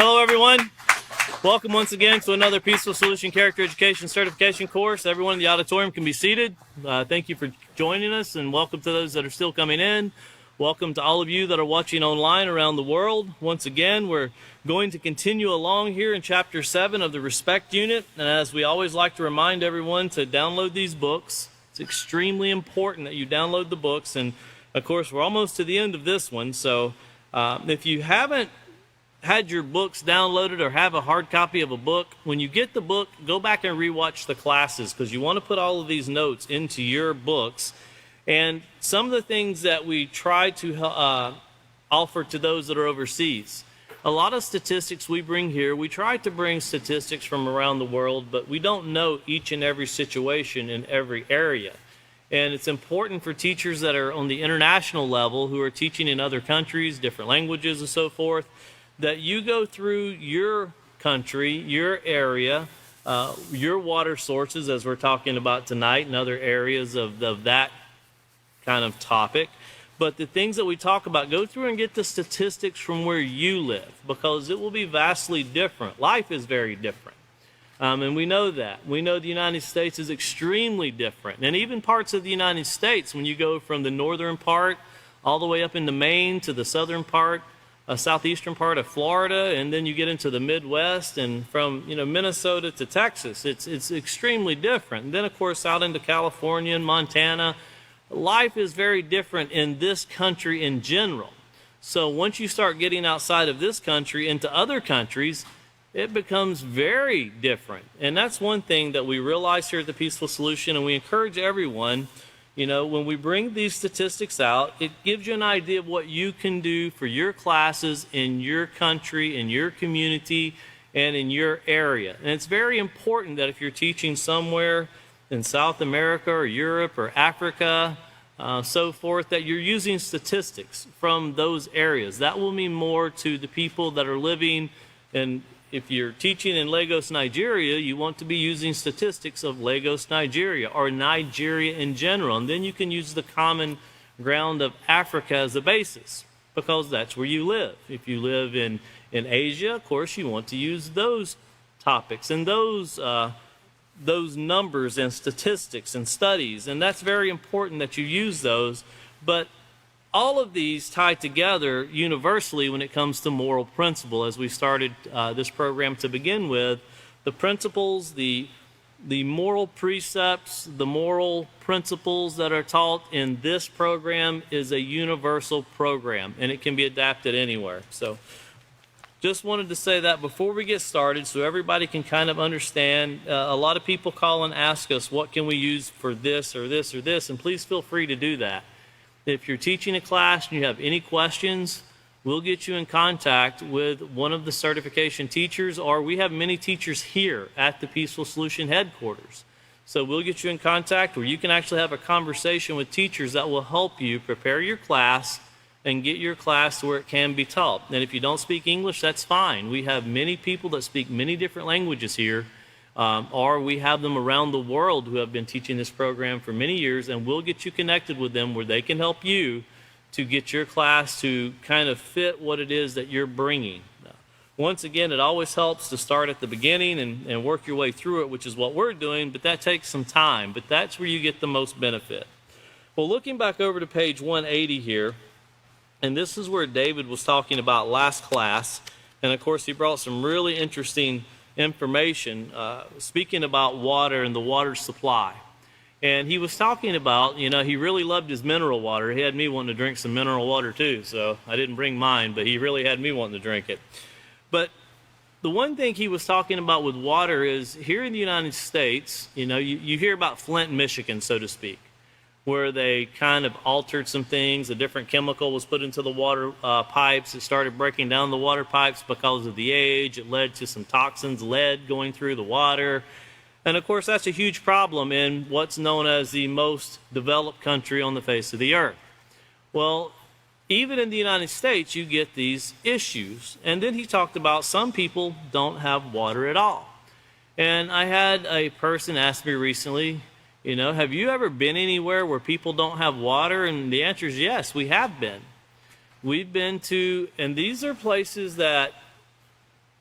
Hello, everyone. Welcome once again to another Peaceful Solution Character Education Certification course. Everyone in the auditorium can be seated. Thank you for joining us, and welcome to those that are still coming in. Welcome to all of you that are watching online around the world. Once again, we're going to continue along here in Chapter 7 of the Respect Unit. And as we always like to remind everyone to download these books. It's extremely important that you download the books. And, of course, we're almost to the end of this one. So if you haven't had your books downloaded or have a hard copy of a book, when you get the book, go back and rewatch the classes, because you want to put all of these notes into your books. And some of the things that we try to offer to those that are overseas. A lot of statistics we bring here, we try to bring statistics from around the world, but we don't know each and every situation in every area. And it's important for teachers that are on the international level who are teaching in other countries, different languages and so forth, that you go through your country, your area, your water sources, as we're talking about tonight, and other areas of that kind of topic. But the things that we talk about, go through and get the statistics from where you live, because it will be vastly different. Life is very different. And we know that. We know the United States is extremely different. And even parts of the United States, when you go from the northern part all the way up into Maine to the southern part, southeastern part of Florida, and then you get into the Midwest, and from Minnesota to Texas, it's extremely different. And then, of course, out into California and Montana, life is very different in this country in general. So once you start getting outside of this country into other countries, it becomes very different. And that's one thing that we realize here at the Peaceful Solution, and we encourage everyone, when we bring these statistics out, it gives you an idea of what you can do for your classes in your country, in your community, and in your area. And it's very important that if you're teaching somewhere in South America or Europe or Africa, so forth, that you're using statistics from those areas. That will mean more to the people that are living in. If you're teaching in Lagos, Nigeria, you want to be using statistics of Lagos, Nigeria, or Nigeria in general. And then you can use the common ground of Africa as a basis, because that's where you live. If you live in Asia, of course, you want to use those topics and those numbers and statistics and studies. And that's very important that you use those. But all of these tie together universally when it comes to moral principle. As we started this program to begin with, the principles, the moral precepts, the moral principles that are taught in this program is a universal program, and it can be adapted anywhere. So just wanted to say that before we get started, so everybody can kind of understand. A lot of people call and ask us, what can we use for this or this or this? And please feel free to do that. If you're teaching a class and you have any questions, we'll get you in contact with one of the certification teachers, or we have many teachers here at the Peaceful Solution headquarters. So we'll get you in contact where you can actually have a conversation with teachers that will help you prepare your class and get your class to where it can be taught. And if you don't speak English, that's fine. We have many people that speak many different languages here. Or we have them around the world who have been teaching this program for many years, and we'll get you connected with them where they can help you to get your class to kind of fit what it is that you're bringing. Once again, it always helps to start at the beginning and work your way through it, which is what we're doing, but that takes some time. But that's where you get the most benefit. Well, looking back over to page 180 here, and this is where David was talking about last class, and of course he brought some really interesting information, speaking about water and the water supply. And he was talking about, he really loved his mineral water. He had me wanting to drink some mineral water too, so I didn't bring mine, but he really had me wanting to drink it. But the one thing he was talking about with water is, here in the United States, you hear about Flint, Michigan, so to speak, where they kind of altered some things. A different chemical was put into the water pipes. It started breaking down the water pipes because of the age. It led to some toxins, lead going through the water. And of course, that's a huge problem in what's known as the most developed country on the face of the earth. Well, even in the United States, you get these issues. And then he talked about some people don't have water at all. And I had a person ask me recently, have you ever been anywhere where people don't have water? And the answer is yes, we have been. We've been to, and these are places that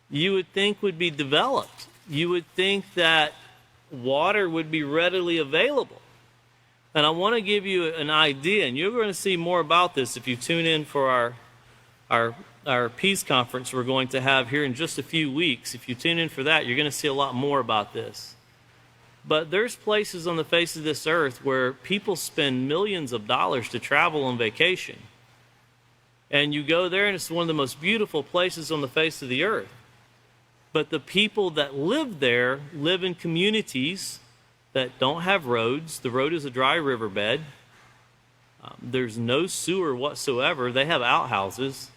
you would think would be developed. You would think that water would be readily available. And I want to give you an idea, and you're going to see more about this if you tune in for our peace conference we're going to have here in just a few weeks. If you tune in for that, you're going to see a lot more about this. But there's places on the face of this earth where people spend millions of dollars to travel on vacation. And you go there and it's one of the most beautiful places on the face of the earth. But the people that live there live in communities that don't have roads. The road is a dry riverbed. There's no sewer whatsoever. They have outhouses.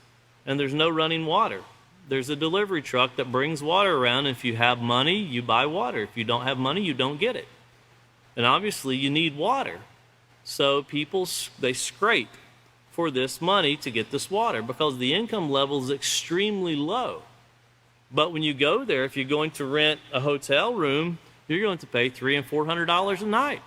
And there's no running water. There's a delivery truck that brings water around. And if you have money, you buy water. If you don't have money, you don't get it. And obviously, you need water. So people, they scrape for this money to get this water because the income level is extremely low. But when you go there, if you're going to rent a hotel room, you're going to pay $300 and $400 a night.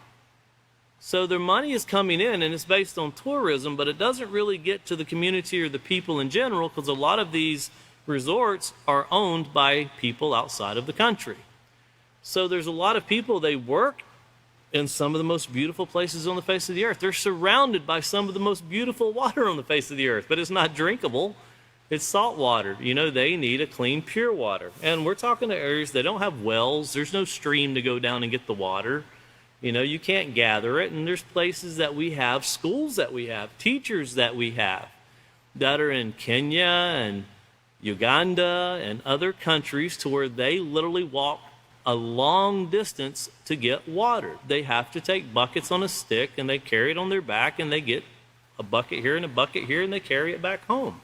So their money is coming in, and it's based on tourism, but it doesn't really get to the community or the people in general because a lot of these resorts are owned by people outside of the country. So there's a lot of people, they work in some of the most beautiful places on the face of the earth. They're surrounded by some of the most beautiful water on the face of the earth, but it's not drinkable. It's salt water. You know, they need a clean, pure water. And we're talking to areas that don't have wells. There's no stream to go down and get the water. You know, you can't gather it. And there's places that we have, schools that we have, teachers that we have that are in Kenya and Uganda and other countries to where they literally walk a long distance to get water. They have to take buckets on a stick and they carry it on their back and they get a bucket here and a bucket here and they carry it back home.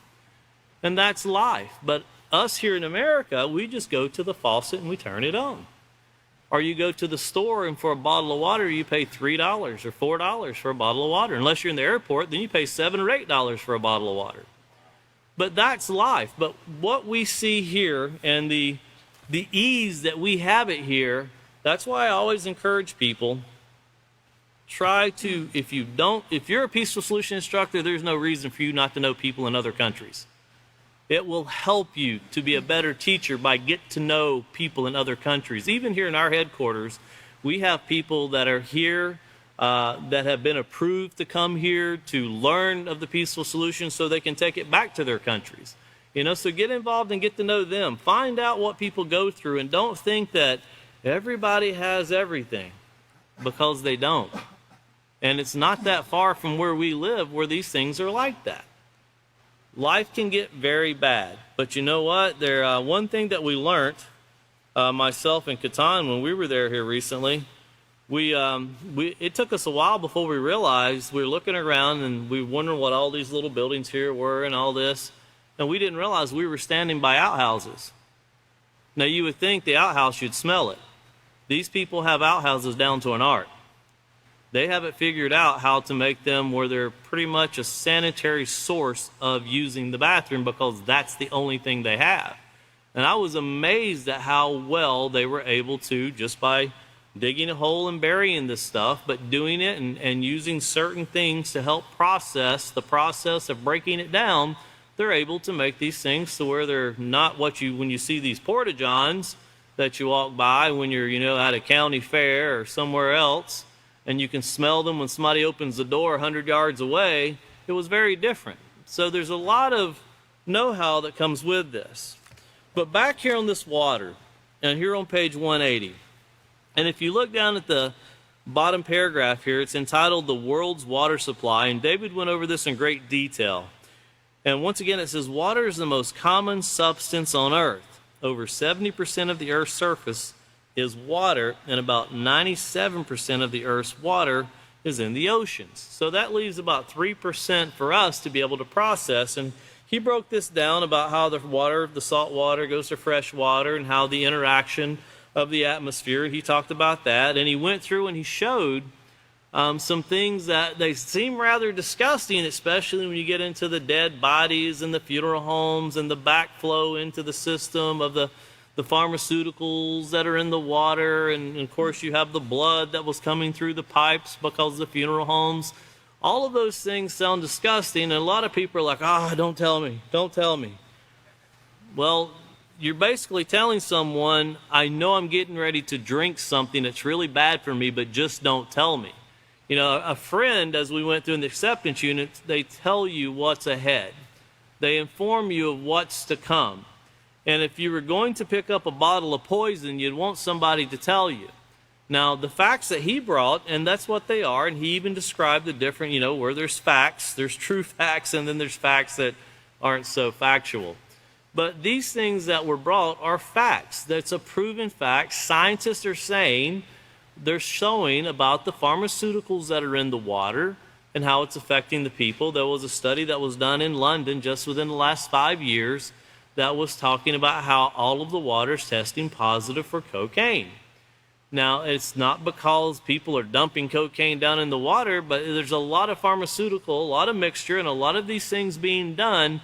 And that's life. But us here in America, we just go to the faucet and we turn it on. Or you go to the store and for a bottle of water, you pay $3 or $4 for a bottle of water. Unless you're in the airport, then you pay $7 or $8 for a bottle of water. But that's life. But what we see here and the ease that we have it here, that's why I always encourage people, try to, if you're a peaceful solution instructor, there's no reason for you not to know people in other countries. It will help you to be a better teacher by getting to know people in other countries. Even here in our headquarters, we have people that are here that have been approved to come here to learn of the peaceful solution so they can take it back to their countries. You know, so get involved and get to know them. Find out what people go through and don't think that everybody has everything, because they don't. And it's not that far from where we live where these things are like that. Life can get very bad, but you know what? One thing that we learned, myself and Catan, when we were there here recently, it took us a while before we realized. We were looking around and we were wondering what all these little buildings here were and all this, and we didn't realize we were standing by outhouses. Now you would think the outhouse should smell it. These people have outhouses down to an art. They haven't figured out how to make them where they're pretty much a sanitary source of using the bathroom because that's the only thing they have. And I was amazed at how well they were able to, just by digging a hole and burying this stuff, but doing it and using certain things to help process the process of breaking it down, they're able to make these things to where they're not when you see these porta-johns that you walk by when you're, at a county fair or somewhere else, and you can smell them when somebody opens the door 100 yards away, it was very different. So there's a lot of know-how that comes with this. But back here on this water, and here on page 180, and if you look down at the bottom paragraph here, it's entitled The World's Water Supply, and David went over this in great detail. And once again, it says, water is the most common substance on Earth. Over 70% of the Earth's surface is water, and about 97% of the Earth's water is in the oceans. So that leaves about 3% for us to be able to process. And he broke this down about how the salt water goes to fresh water and how the interaction of the atmosphere. He talked about that, and he went through and he showed some things that they seem rather disgusting, especially when you get into the dead bodies and the funeral homes and the backflow into the system of the pharmaceuticals that are in the water, and of course you have the blood that was coming through the pipes because of the funeral homes. All of those things sound disgusting, and a lot of people are like, don't tell me. Well, you're basically telling someone, I know I'm getting ready to drink something that's really bad for me, but just don't tell me. You know, a friend, as we went through in the acceptance unit, they tell you what's ahead. They inform you of what's to come. And if you were going to pick up a bottle of poison, you'd want somebody to tell you. Now, the facts that he brought, and that's what they are, and he even described the different, you know, where there's facts, there's true facts, and then there's facts that aren't so factual. But these things that were brought are facts. That's a proven fact. Scientists are saying, they're showing about the pharmaceuticals that are in the water and how it's affecting the people. There was a study that was done in London just within the last 5 years that was talking about how all of the water is testing positive for cocaine. Now, it's not because people are dumping cocaine down in the water, but there's a lot of pharmaceutical, a lot of mixture, and a lot of these things being done.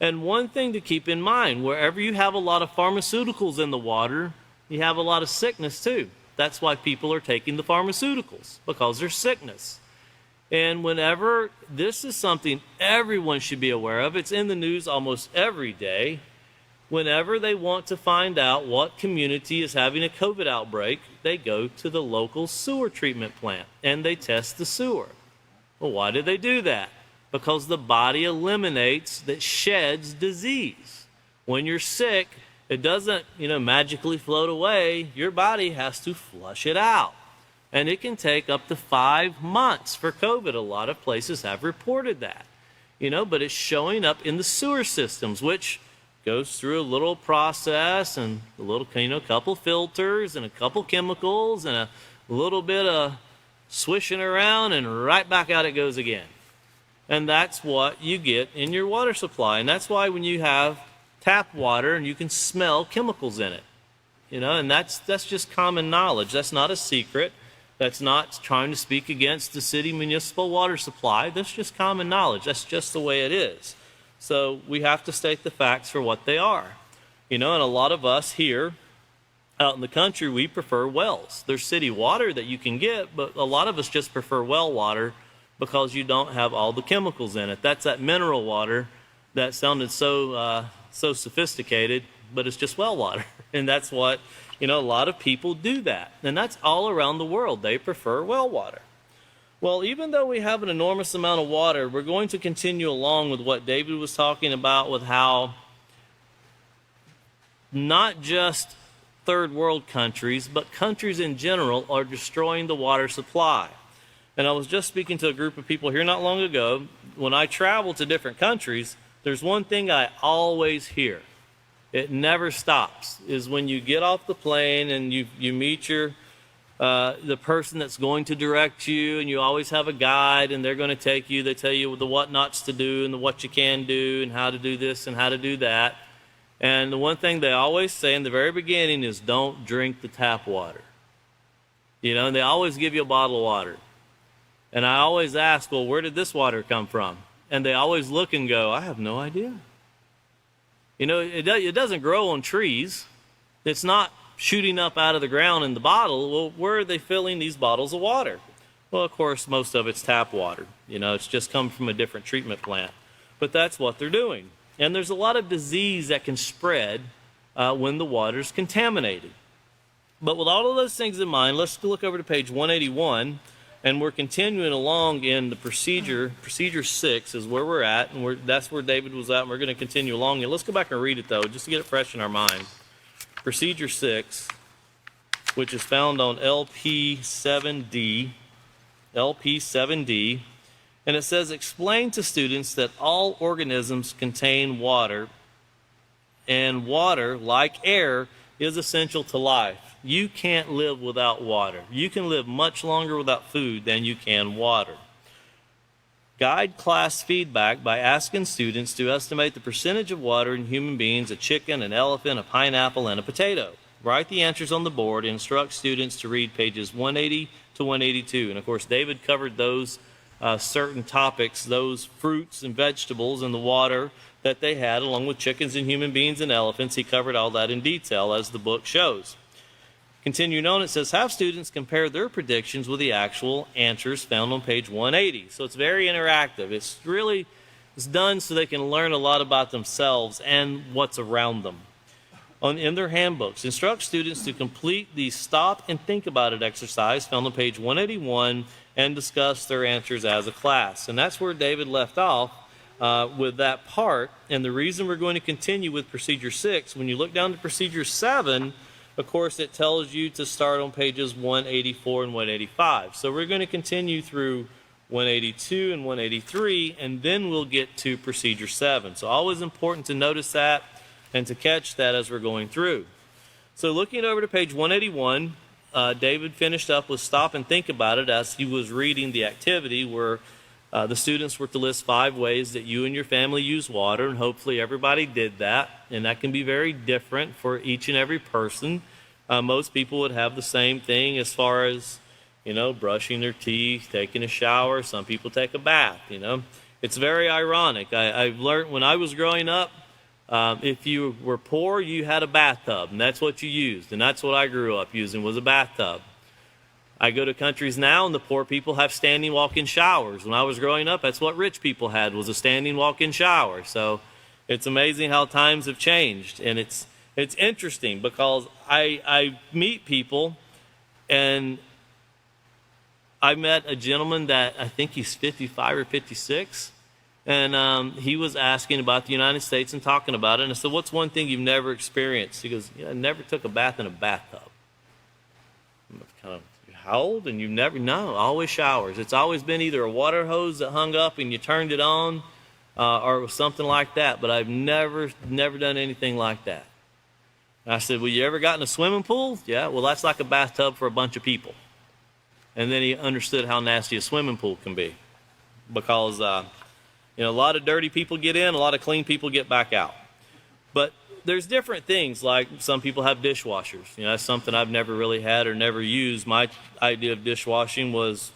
And one thing to keep in mind, wherever you have a lot of pharmaceuticals in the water, you have a lot of sickness too. That's why people are taking the pharmaceuticals, because there's sickness. And whenever, this is something everyone should be aware of, it's in the news almost every day. Whenever they want to find out what community is having a COVID outbreak, they go to the local sewer treatment plant and they test the sewer. Well, why do they do that? Because the body eliminates, that sheds disease. When you're sick, it doesn't, magically float away. Your body has to flush it out. And it can take up to 5 months for COVID. A lot of places have reported that. But it's showing up in the sewer systems, which goes through a little process and a little, couple filters and a couple chemicals and a little bit of swishing around, and right back out it goes again. And that's what you get in your water supply. And that's why when you have tap water and you can smell chemicals in it, and that's just common knowledge. That's not a secret. That's not trying to speak against the city municipal water supply. That's just common knowledge. That's just the way it is. So we have to state the facts for what they are. And a lot of us here out in the country, we prefer wells. There's city water that you can get, but a lot of us just prefer well water because you don't have all the chemicals in it. That's that mineral water that sounded so sophisticated, but it's just well water. And that's what, a lot of people do that. And that's all around the world. They prefer well water. Well, even though we have an enormous amount of water, we're going to continue along with what David was talking about, with how not just third world countries, but countries in general are destroying the water supply. And I was just speaking to a group of people here not long ago. When I travel to different countries, there's one thing I always hear. It never stops, is when you get off the plane and you meet the person that's going to direct you, and you always have a guide, and they're going to take you. They tell you the what nots to do and the what you can do and how to do this and how to do that. And the one thing they always say in the very beginning is don't drink the tap water. And they always give you a bottle of water. And I always ask, well, where did this water come from? And they always look and go, I have no idea. It doesn't grow on trees. It's not shooting up out of the ground in the bottle. Well, where are they filling these bottles of water? Well, of course, most of it's tap water. It's just come from a different treatment plant. But that's what they're doing. And there's a lot of disease that can spread when the water's contaminated. But with all of those things in mind, let's look over to page 181, and we're continuing along in the procedure. Procedure 6 is where we're at, and that's where David was at, and we're going to continue along. And let's go back and read it, though, just to get it fresh in our mind. Procedure 6, which is found on LP7D, and it says, explain to students that all organisms contain water, and water, like air, is essential to life. You can't live without water. You can live much longer without food than you can water. Guide class feedback by asking students to estimate the percentage of water in human beings, a chicken, an elephant, a pineapple, and a potato. Write the answers on the board and instruct students to read pages 180 to 182. And of course, David covered those certain topics, those fruits and vegetables and the water that they had, along with chickens and human beings and elephants. He covered all that in detail, as the book shows. Continuing on, it says, have students compare their predictions with the actual answers found on page 180. So it's very interactive. It's done so they can learn a lot about themselves and what's around them. in their handbooks, instruct students to complete the stop and think about it exercise found on page 181 and discuss their answers as a class. And that's where David left off with that part. And the reason we're going to continue with procedure 6, when you look down to procedure 7, of course, it tells you to start on pages 184 and 185. So we're going to continue through 182 and 183, and then we'll get to procedure 7. So always important to notice that and to catch that as we're going through. So looking over to page 181, David finished up with stop and think about it as he was reading the activity where the students were to list 5 ways that you and your family use water, and hopefully everybody did that. And that can be very different for each and every person. Most people would have the same thing as far as, brushing their teeth, taking a shower. Some people take a bath, It's very ironic. I've learned when I was growing up, if you were poor, you had a bathtub, and that's what you used. And that's what I grew up using, was a bathtub. I go to countries now, and the poor people have standing walk-in showers. When I was growing up, that's what rich people had, was a standing walk-in shower. So it's amazing how times have changed. And it's interesting because I meet people, and I met a gentleman that I think he's 55 or 56. And he was asking about the United States and talking about it. And I said, what's one thing you've never experienced? He goes, I never took a bath in a bathtub. I'm kind of, how old? And you've never, no, always showers. It's always been either a water hose that hung up and you turned it on, or it was something like that. But I've never done anything like that. And I said, well, you ever got in a swimming pool? Yeah, well, that's like a bathtub for a bunch of people. And then he understood how nasty a swimming pool can be. Because a lot of dirty people get in, a lot of clean people get back out. But there's different things, like some people have dishwashers. That's something I've never really had or never used. My idea of dishwashing was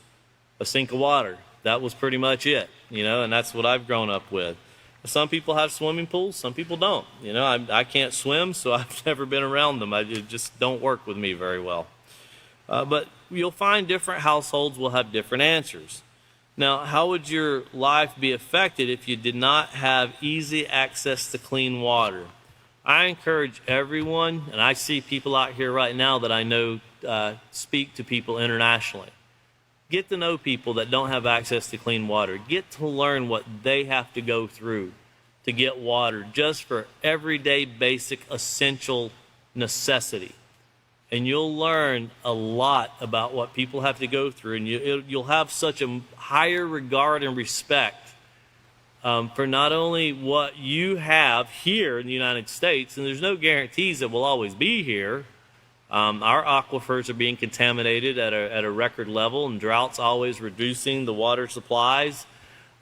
a sink of water. That was pretty much it, and that's what I've grown up with. Some people have swimming pools, some people don't. I can't swim, so I've never been around them. It just don't work with me very well. But you'll find different households will have different answers. Now, how would your life be affected if you did not have easy access to clean water? I encourage everyone, and I see people out here right now that I know speak to people internationally. Get to know people that don't have access to clean water. Get to learn what they have to go through to get water just for everyday basic essential necessity. And you'll learn a lot about what people have to go through, and you'll have such a higher regard and respect for not only what you have here in the United States, and there's no guarantees that we'll always be here. Our aquifers are being contaminated at a record level, and droughts always reducing the water supplies.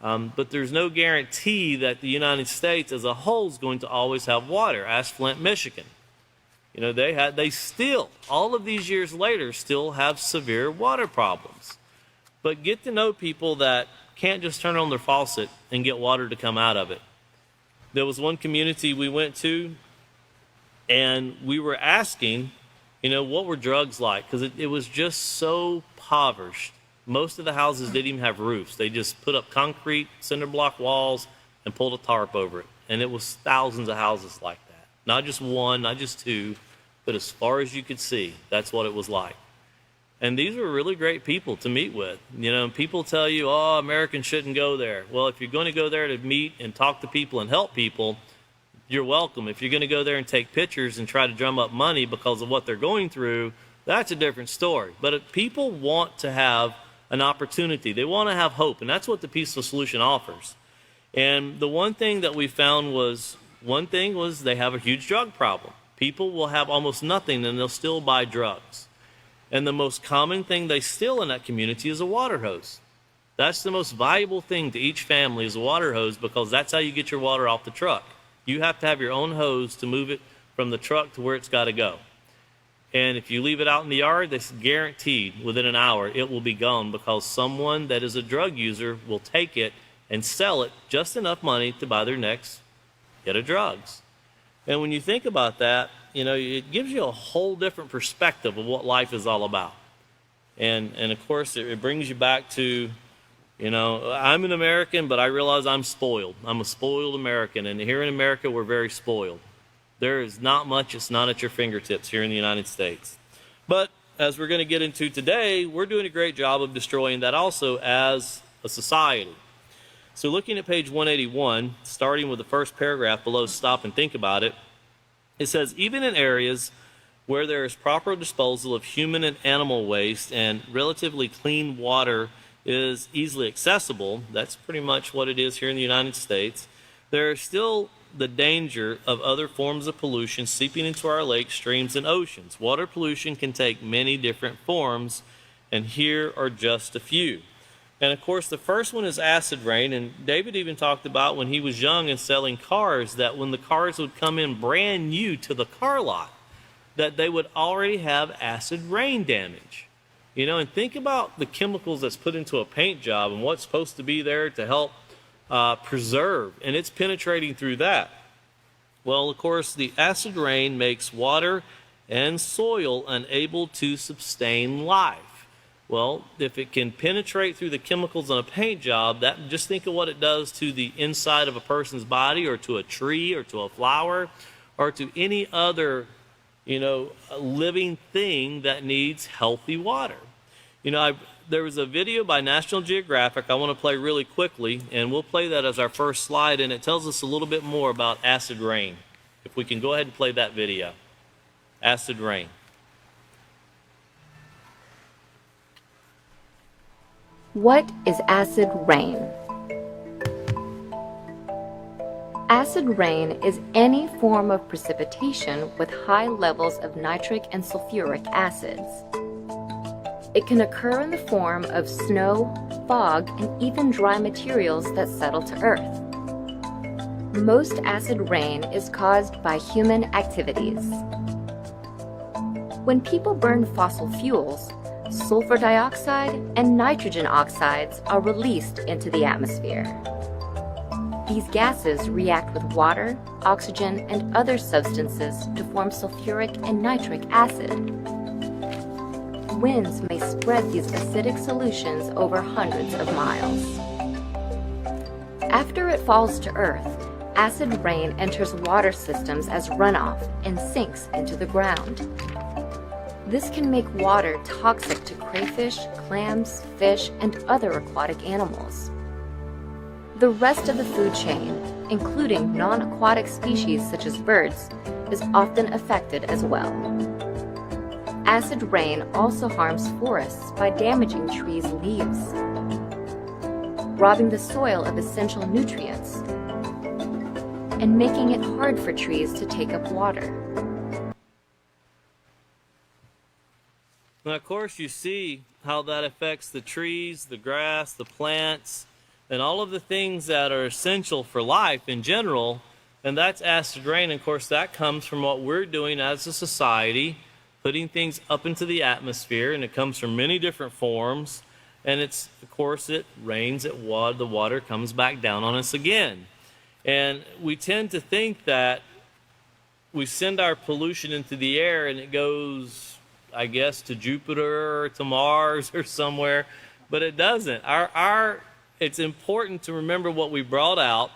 But there's no guarantee that the United States as a whole is going to always have water. Ask Flint, Michigan. They still, all of these years later, still have severe water problems. But get to know people that can't just turn on their faucet and get water to come out of it. There was one community we went to, and we were asking, what were drugs like? Because it was just so impoverished. Most of the houses didn't even have roofs. They just put up concrete, cinder block walls, and pulled a tarp over it. And it was thousands of houses like that. Not just one, not just two, but as far as you could see, that's what it was like. And these were really great people to meet with. People tell you, oh, Americans shouldn't go there. Well, if you're going to go there to meet and talk to people and help people, you're welcome. If you're going to go there and take pictures and try to drum up money because of what they're going through, that's a different story. But if people want to have an opportunity, they want to have hope, and that's what the Peaceful Solution offers. And the one thing that we found was, they have a huge drug problem. People will have almost nothing and they'll still buy drugs. And the most common thing they steal in that community is a water hose. That's the most valuable thing to each family is a water hose, because that's how you get your water off the truck. You have to have your own hose to move it from the truck to where it's got to go. And if you leave it out in the yard, it's guaranteed within an hour it will be gone, because someone that is a drug user will take it and sell it just enough money to buy their next get of drugs. And when you think about that, it gives you a whole different perspective of what life is all about. And of course, it brings you back to, I'm an American, but I realize I'm spoiled. I'm a spoiled American. And here in America, we're very spoiled. There is not much it's not at your fingertips here in the United States. But as we're going to get into today, we're doing a great job of destroying that also as a society. So looking at page 181, starting with the first paragraph below, stop and think about it. It says, even in areas where there is proper disposal of human and animal waste and relatively clean water is easily accessible, that's pretty much what it is here in the United States, there is still the danger of other forms of pollution seeping into our lakes, streams, and oceans. Water pollution can take many different forms, and here are just a few. And of course, the first one is acid rain, and David even talked about when he was young and selling cars, that when the cars would come in brand new to the car lot, that they would already have acid rain damage. You know, and think about the chemicals that's put into a paint job and what's supposed to be there to help preserve, and it's penetrating through that. Well, of course, the acid rain makes water and soil unable to sustain life. Well, if it can penetrate through the chemicals on a paint job, that just think of what it does to the inside of a person's body, or to a tree, or to a flower, or to any other, living thing that needs healthy water. There was a video by National Geographic I want to play really quickly, and we'll play that as our first slide, and it tells us a little bit more about acid rain. If we can go ahead and play that video. Acid rain. What is acid rain? Acid rain is any form of precipitation with high levels of nitric and sulfuric acids. It can occur in the form of snow, fog, and even dry materials that settle to Earth. Most acid rain is caused by human activities. When people burn fossil fuels, sulfur dioxide and nitrogen oxides are released into the atmosphere. These gases react with water, oxygen, and other substances to form sulfuric and nitric acid. Winds may spread these acidic solutions over hundreds of miles. After it falls to Earth, acid rain enters water systems as runoff and sinks into the ground. This can make water toxic to crayfish, clams, fish, and other aquatic animals. The rest of the food chain, including non-aquatic species such as birds, is often affected as well. Acid rain also harms forests by damaging trees' leaves, robbing the soil of essential nutrients, and making it hard for trees to take up water. Now, of course, you see how that affects the trees, the grass, the plants, and all of the things that are essential for life in general, and that's acid rain. Of course, that comes from what we're doing as a society, putting things up into the atmosphere, and it comes from many different forms, and it's, of course, it rains, the water comes back down on us again. And we tend to think that we send our pollution into the air and it goes, I guess, to Jupiter or to Mars or somewhere, but it doesn't. It's important to remember what we brought out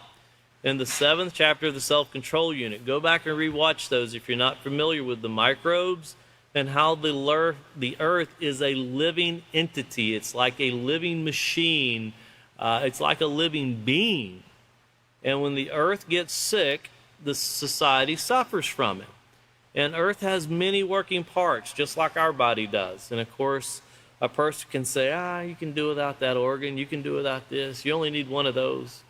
in the 7th chapter of the Self-Control Unit. Go back and rewatch those if you're not familiar with the microbes and how the earth is a living entity. It's like a living machine. It's like a living being. And when the earth gets sick, the society suffers from it. And earth has many working parts, just like our body does. And of course, a person can say, you can do without that organ, you can do without this, you only need one of those.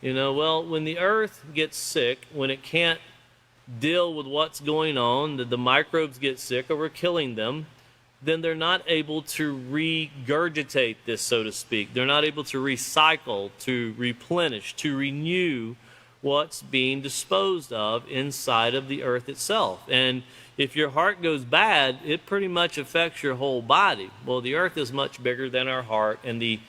Well, when the earth gets sick, when it can't deal with what's going on, the microbes get sick or we're killing them, then they're not able to regurgitate this, so to speak. They're not able to recycle, to replenish, to renew what's being disposed of inside of the earth itself. And if your heart goes bad, it pretty much affects your whole body. Well, the earth is much bigger than our heart, and the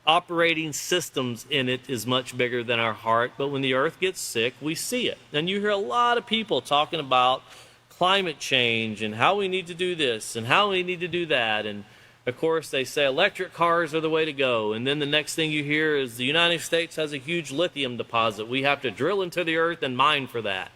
operating systems in it is much bigger than our heart. But when the earth gets sick, we see it. And you hear a lot of people talking about climate change and how we need to do this and how we need to do that. And of course, they say electric cars are the way to go. And then the next thing you hear is the United States has a huge lithium deposit. We have to drill into the earth and mine for that.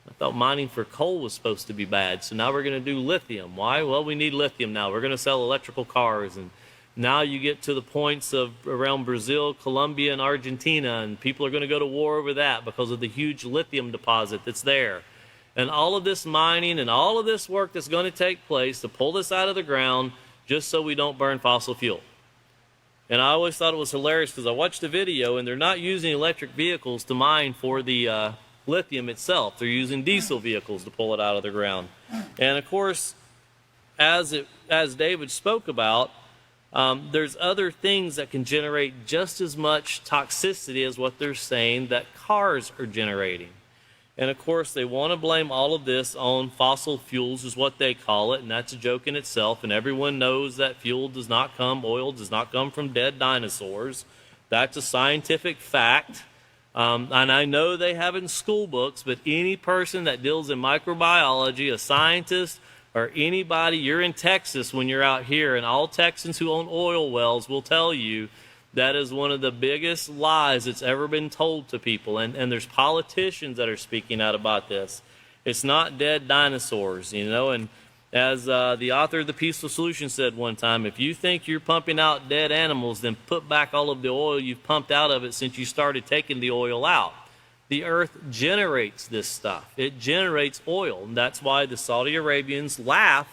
I thought mining for coal was supposed to be bad. So now we're going to do lithium. Why? Well, we need lithium now. We're going to sell electrical cars. And now you get to the points of around Brazil, Colombia, and Argentina, and people are going to go to war over that because of the huge lithium deposit that's there. And all of this mining and all of this work that's going to take place to pull this out of the ground just so we don't burn fossil fuel. And I always thought it was hilarious because I watched the video and they're not using electric vehicles to mine for the lithium itself. They're using diesel vehicles to pull it out of the ground. And of course, as David spoke about, there's other things that can generate just as much toxicity as what they're saying that cars are generating. And of course, they want to blame all of this on fossil fuels, is what they call it, and that's a joke in itself. And everyone knows that oil does not come from dead dinosaurs. That's a scientific fact. And I know they have it in school books, but any person that deals in microbiology, a scientist, or anybody, you're in Texas when you're out here, and all Texans who own oil wells will tell you that is one of the biggest lies that's ever been told to people. And there's politicians that are speaking out about this. It's not dead dinosaurs, you know. And as the author of The Peaceful Solution said one time, if you think you're pumping out dead animals, then put back all of the oil you've pumped out of it since you started taking the oil out. The earth generates this stuff. It generates oil. And that's why the Saudi Arabians laugh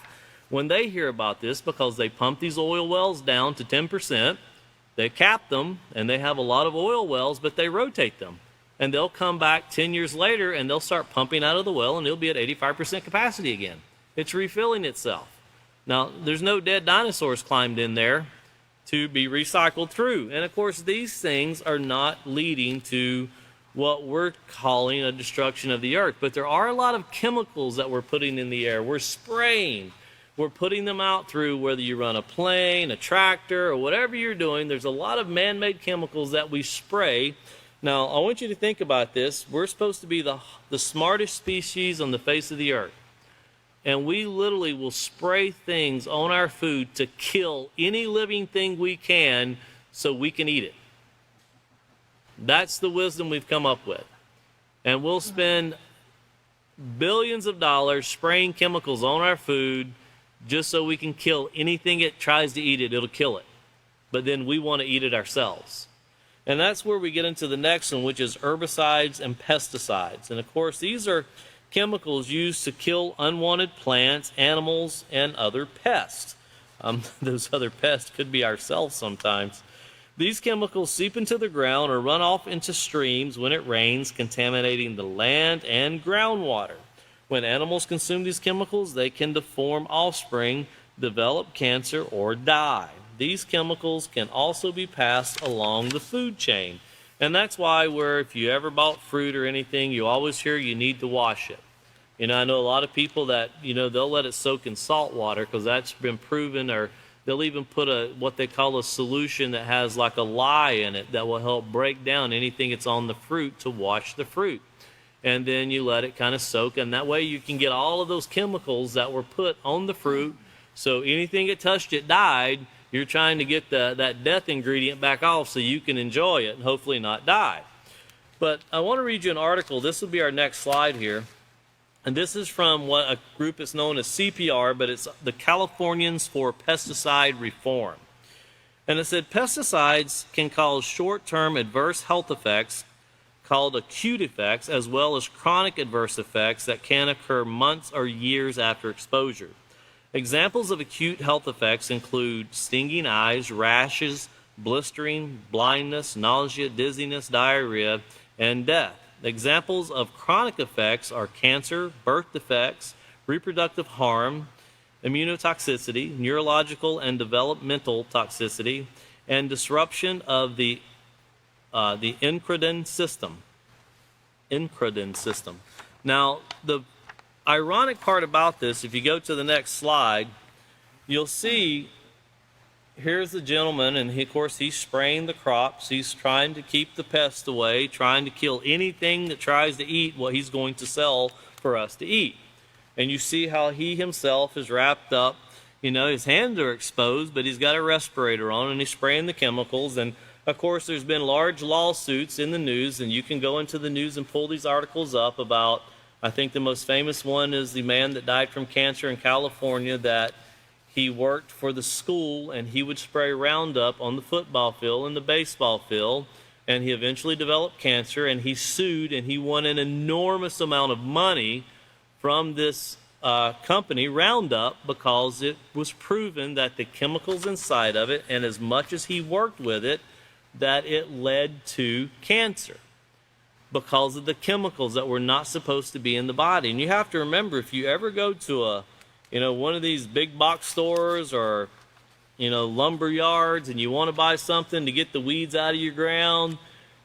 when they hear about this, because they pump these oil wells down to 10%. They cap them, and they have a lot of oil wells, but they rotate them. And they'll come back 10 years later, and they'll start pumping out of the well, and it'll be at 85% capacity again. It's refilling itself. Now, there's no dead dinosaurs climbed in there to be recycled through. And, of course, these things are not leading to what we're calling a destruction of the earth. But there are a lot of chemicals that we're putting in the air. We're spraying. We're putting them out through, whether you run a plane, a tractor, or whatever you're doing. There's a lot of man-made chemicals that we spray. Now, I want you to think about this. We're supposed to be the smartest species on the face of the earth. And we literally will spray things on our food to kill any living thing we can so we can eat it. That's the wisdom we've come up with. And we'll spend billions of dollars spraying chemicals on our food just so we can kill anything it tries to eat it. It'll kill it. But then we want to eat it ourselves. And that's where we get into the next one, which is herbicides and pesticides. And of course, these are chemicals used to kill unwanted plants, animals, and other pests. Those other pests could be ourselves sometimes. These chemicals seep into the ground or run off into streams when it rains, contaminating the land and groundwater. When animals consume these chemicals, they can deform offspring, develop cancer, or die. These chemicals can also be passed along the food chain. And that's why if you ever bought fruit or anything, you always hear you need to wash it. You know, I know a lot of people that, they'll let it soak in salt water because that's been proven, or they'll even put what they call a solution that has like a lye in it that will help break down anything that's on the fruit to wash the fruit. And then you let it kind of soak, and that way you can get all of those chemicals that were put on the fruit. So anything it touched, it died. You're trying to get that death ingredient back off so you can enjoy it and hopefully not die. But I want to read you an article. This will be our next slide here. And this is from what a group is known as CPR, but it's the Californians for Pesticide Reform. And it said pesticides can cause short-term adverse health effects called acute effects, as well as chronic adverse effects that can occur months or years after exposure. Examples of acute health effects include stinging eyes, rashes, blistering, blindness, nausea, dizziness, diarrhea, and death. Examples of chronic effects are cancer, birth defects, reproductive harm, immunotoxicity, neurological and developmental toxicity, and disruption of the endocrine system. Now, the ironic part about this, if you go to the next slide, you'll see here's the gentleman, and of course he's spraying the crops. He's trying to keep the pests away, trying to kill anything that tries to eat what he's going to sell for us to eat. And you see how he himself is wrapped up. His hands are exposed, but he's got a respirator on, and he's spraying the chemicals. And of course, there's been large lawsuits in the news, and you can go into the news and pull these articles up about I think the most famous one is the man that died from cancer in California, that he worked for the school and he would spray Roundup on the football field and the baseball field, and he eventually developed cancer, and he sued and he won an enormous amount of money from this company, Roundup, because it was proven that the chemicals inside of it, and as much as he worked with it, that it led to cancer because of the chemicals that were not supposed to be in the body. And you have to remember, if you ever go to one of these big box stores or lumber yards, and you want to buy something to get the weeds out of your ground,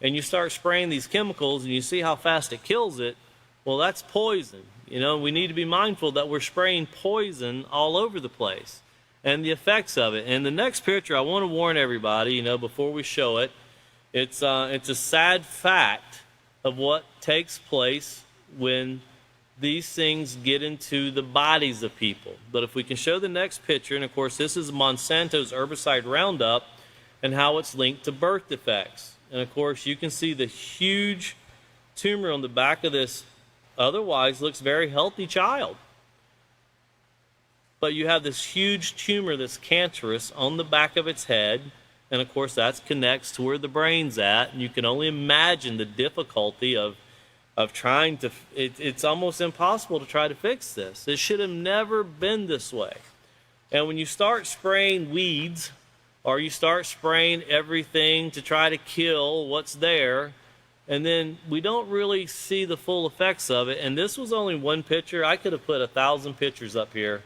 and you start spraying these chemicals and you see how fast it kills it, well, that's poison. We need to be mindful that we're spraying poison all over the place and the effects of it. And the next picture, I want to warn everybody, before we show it, it's a sad fact of what takes place when these things get into the bodies of people. But if we can show the next picture, and of course this is Monsanto's herbicide Roundup and how it's linked to birth defects. And of course you can see the huge tumor on the back of this otherwise looks very healthy child. But you have this huge tumor that's cancerous on the back of its head, and of course that connects to where the brain's at, and you can only imagine the difficulty of trying to, it's almost impossible to try to fix this. It should have never been this way. And when you start spraying weeds, or you start spraying everything to try to kill what's there, and then we don't really see the full effects of it. And this was only one picture. I could have put 1,000 pictures up here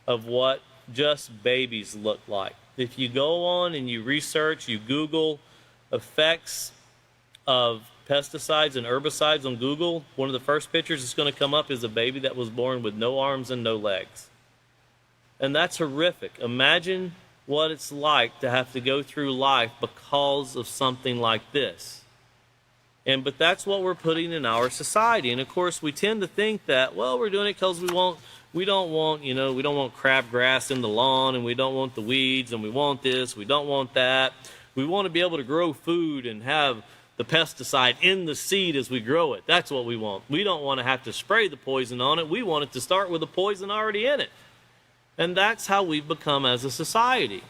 of what just babies look like. If you go on and you research, you Google effects of pesticides and herbicides on Google, one of the first pictures that's going to come up is a baby that was born with no arms and no legs. And that's horrific. Imagine what it's like to have to go through life because of something like this. But that's what we're putting in our society. And of course we tend to think that, well, we're doing it because we don't want crabgrass in the lawn, and we don't want the weeds, and we want this, we don't want that. We want to be able to grow food and have the pesticide in the seed as we grow it. That's what we want. We don't want to have to spray the poison on it. We want it to start with the poison already in it. And that's how we've become as a society.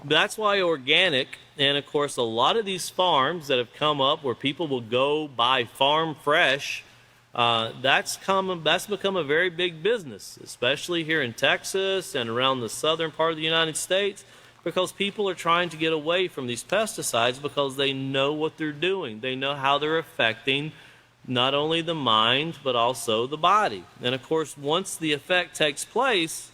That's why organic, and of course a lot of these farms that have come up where people will go buy farm fresh, that's become a very big business, especially here in Texas and around the southern part of the United States, because people are trying to get away from these pesticides because they know what they're doing. They know how they're affecting not only the mind but also the body. And of course, once the effect takes place,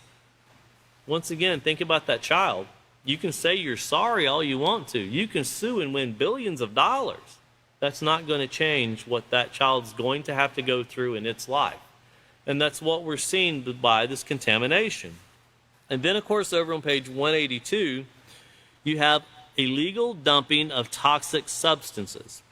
once again, think about that child. You can say you're sorry all you want to. You can sue and win billions of dollars. That's not going to change what that child's going to have to go through in its life. And that's what we're seeing by this contamination. And then, of course, over on page 182, you have illegal dumping of toxic substances.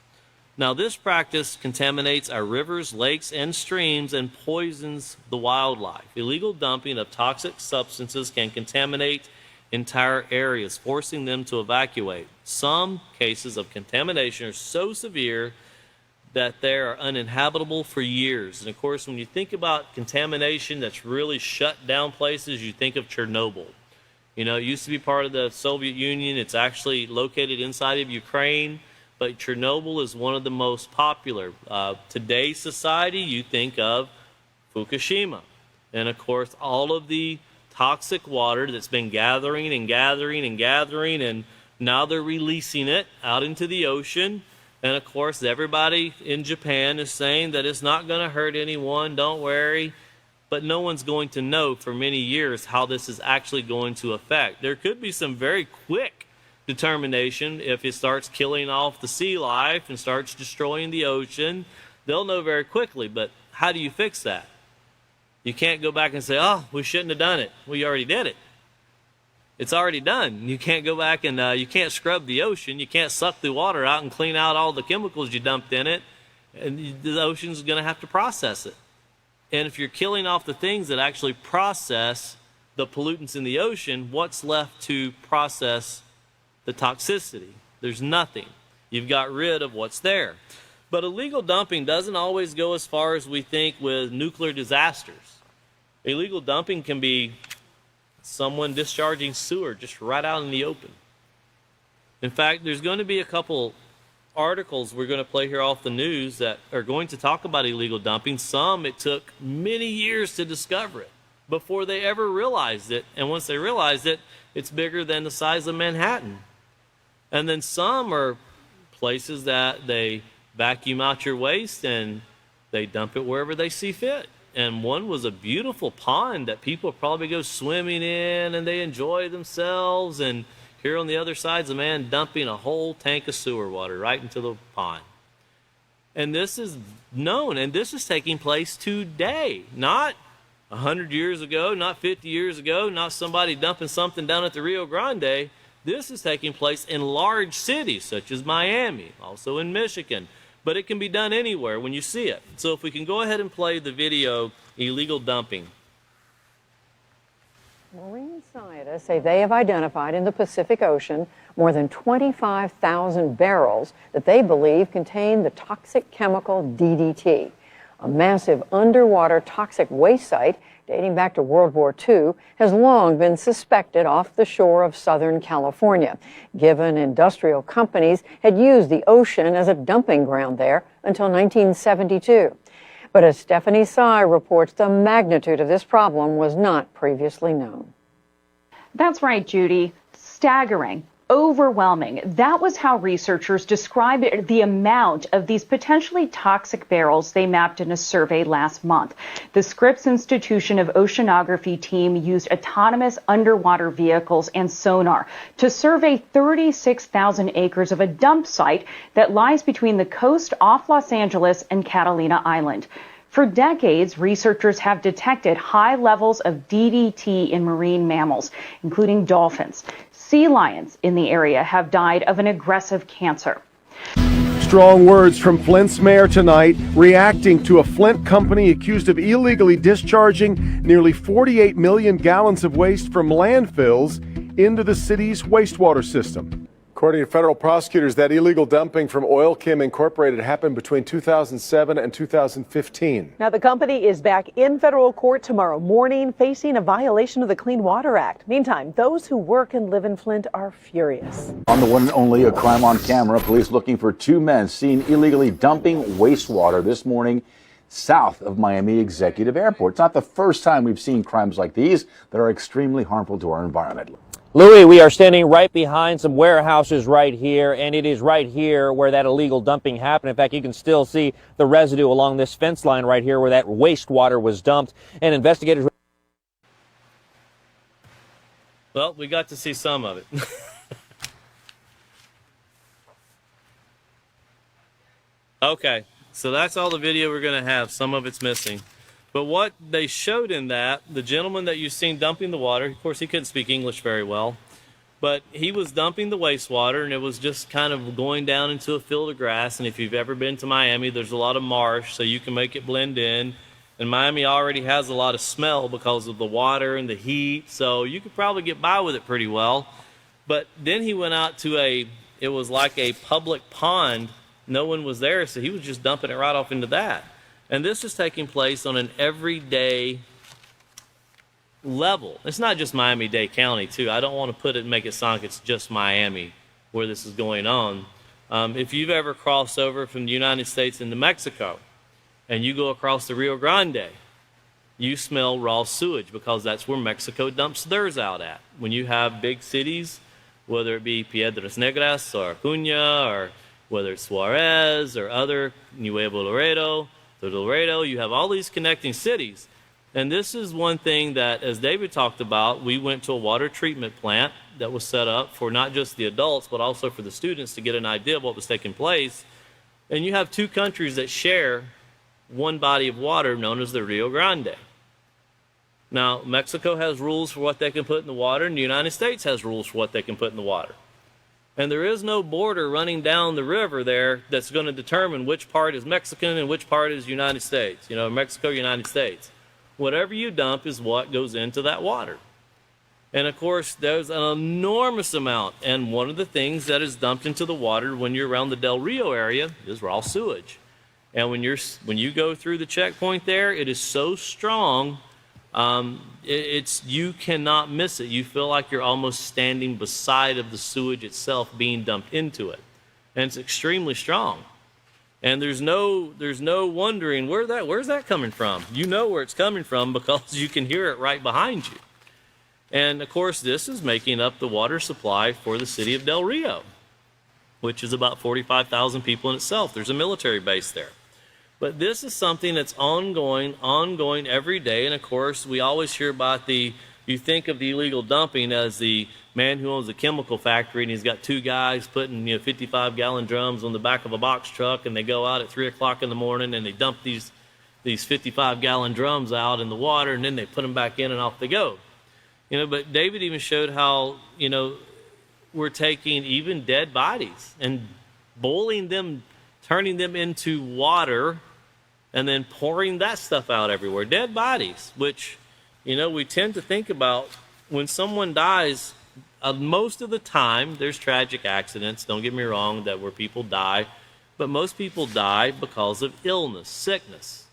Now, this practice contaminates our rivers, lakes, and streams and poisons the wildlife. Illegal dumping of toxic substances can contaminate entire areas, forcing them to evacuate. Some cases of contamination are so severe that they are uninhabitable for years. And of course, when you think about contamination that's really shut down places, you think of Chernobyl. It used to be part of the Soviet Union. It's actually located inside of Ukraine, but Chernobyl is one of the most popular. Today's society, you think of Fukushima. And of course, all of the toxic water that's been gathering and gathering and gathering, and now they're releasing it out into the ocean. And of course, everybody in Japan is saying that it's not going to hurt anyone, don't worry. But no one's going to know for many years how this is actually going to affect. There could be some very quick determination if it starts killing off the sea life and starts destroying the ocean. They'll know very quickly, but how do you fix that? You can't go back and say, oh, we shouldn't have done it. Well, you already did it. It's already done. You can't go back and you can't scrub the ocean. You can't suck the water out and clean out all the chemicals you dumped in it. And the ocean's going to have to process it. And if you're killing off the things that actually process the pollutants in the ocean, what's left to process the toxicity? There's nothing. You've got rid of what's there. But illegal dumping doesn't always go as far as we think with nuclear disasters. Illegal dumping can be someone discharging sewer just right out in the open. In fact, there's going to be a couple articles we're going to play here off the news that are going to talk about illegal dumping. Some, it took many years to discover it before they ever realized it. And once they realized it, it's bigger than the size of Manhattan. And then some are places that they vacuum out your waste and they dump it wherever they see fit. And one was a beautiful pond that people probably go swimming in and they enjoy themselves. And here on the other side is a man dumping a whole tank of sewer water right into the pond. And this is known, and this is taking place today, not 100 years ago, not 50 years ago, not somebody dumping something down at the Rio Grande. This is taking place in large cities such as Miami, also in Michigan. But it can be done anywhere when you see it. So if we can go ahead and play the video, Illegal Dumping. Marine scientists say they have identified in the Pacific Ocean more than 25,000 barrels that they believe contain the toxic chemical DDT. A massive underwater toxic waste site dating back to World War II has long been suspected off the shore of Southern California, given industrial companies had used the ocean as a dumping ground there until 1972. But as Stephanie Sy reports, the magnitude of this problem was not previously known. That's right, Judy. Staggering. Overwhelming. That was how researchers described the amount of these potentially toxic barrels they mapped in a survey last month. The Scripps Institution of Oceanography team used autonomous underwater vehicles and sonar to survey 36,000 acres of a dump site that lies between the coast off Los Angeles and Catalina Island. For decades, researchers have detected high levels of DDT in marine mammals, including dolphins. Sea lions in the area have died of an aggressive cancer. Strong words from Flint's mayor tonight, reacting to a Flint company accused of illegally discharging nearly 48 million gallons of waste from landfills into the city's wastewater system. According to federal prosecutors, that illegal dumping from Oil Kim Incorporated happened between 2007 and 2015. Now, the company is back in federal court tomorrow morning, facing a violation of the Clean Water Act. Meantime, those who work and live in Flint are furious. On the one and only A Crime on Camera, police looking for two men seen illegally dumping wastewater this morning south of Miami Executive Airport. It's not the first time we've seen crimes like these that are extremely harmful to our environment. Louis, we are standing right behind some warehouses right here, and it is right here where that illegal dumping happened. In fact, you can still see the residue along this fence line right here where that wastewater was dumped. And investigators... Well, we got to see some of it. Okay, so that's all the video we're going to have. Some of it's missing. But what they showed in that, the gentleman that you've seen dumping the water, of course, he couldn't speak English very well, but he was dumping the wastewater, and it was just kind of going down into a field of grass. And if you've ever been to Miami, there's a lot of marsh, so you can make it blend in. And Miami already has a lot of smell because of the water and the heat, so you could probably get by with it pretty well. But then he went out to it was like a public pond. No one was there, so he was just dumping it right off into that. And this is taking place on an everyday level. It's not just Miami-Dade County, too. I don't want to make it sound like it's just Miami where this is going on. If you've ever crossed over from the United States into Mexico and you go across the Rio Grande, you smell raw sewage because that's where Mexico dumps theirs out at. When you have big cities, whether it be Piedras Negras or Acuña or whether it's Juarez or other, Nuevo Laredo, you have all these connecting cities. And this is one thing that, as David talked about, we went to a water treatment plant that was set up for not just the adults, but also for the students to get an idea of what was taking place. And you have two countries that share one body of water known as the Rio Grande. Now, Mexico has rules for what they can put in the water, and the United States has rules for what they can put in the water. And there is no border running down the river there that's going to determine which part is Mexican and which part is United States. You know, Mexico, United States. Whatever you dump is what goes into that water. And of course, there's an enormous amount. And one of the things that is dumped into the water when you're around the Del Rio area is raw sewage. And when you go through the checkpoint there, it is so strong, you cannot miss it. You feel like you're almost standing beside of the sewage itself being dumped into it. And it's extremely strong. And there's no wondering where's that coming from. You know where it's coming from because you can hear it right behind you. And of course, this is making up the water supply for the city of Del Rio, which is about 45,000 people in itself. There's a military base there. But this is something that's ongoing every day. And of course, we always hear about you think of the illegal dumping as the man who owns a chemical factory and he's got two guys putting 55-gallon drums on the back of a box truck, and they go out at 3 o'clock in the morning and they dump these 55-gallon drums out in the water, and then they put them back in and off they go. But David even showed how, we're taking even dead bodies and boiling them, turning them into water, and then pouring that stuff out everywhere. Dead bodies, which, we tend to think about when someone dies, most of the time there's tragic accidents, don't get me wrong, where people die, but most people die because of illness, sickness.